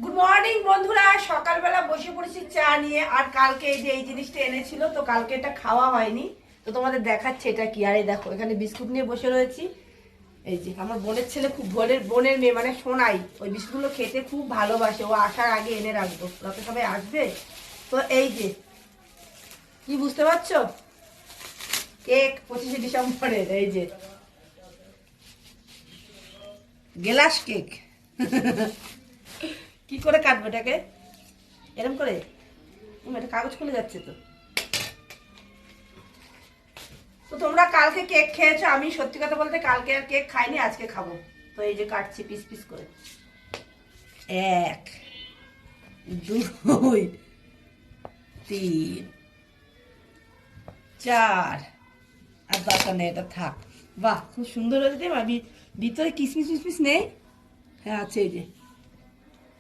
Good morning বন্ধুরা, সকালবেলা বসে পড়েছি চা নিয়ে। আর কালকে এই যে এই জিনিসটা এনেছিল, তো কালকে এটা খাওয়া হয়নি, তো তোমাদের দেখাচ্ছে এটা কি। আর এই দেখো এখানে বিস্কুট নিয়ে বসে রয়েছি। এই যে আমার বোনের ছেলে, খুব বোনের মেয়ে মানে সোনাই, ওই বিস্কুটগুলো খেতে খুব ভালোবাসে। ও আসার আগে এনে রাখবো, রাতে সবাই আসবে। তো এই যে কি বুঝতে পারছো, কেক 25শে ডিসেম্বরের। এই যে গেলাস কেক। কি করে কাটবো এটাকে, এরকম করে? এটা কাগজ খুলে যাচ্ছে তো। তো তোমরা কালকে কেক খেয়েছো, আমি সত্যি কথা বলতে কালকে আর কেক খাইনি, আজকে খাবো। তো এই যে কাটছি পিস পিস করে। 1 2 3 4 আর দরকার নেই, এটা থাক। বাহ, খুব সুন্দর হয়েছে। ভিতরে কিসমিস মিসমিস নেই? হ্যাঁ আছে, এই যে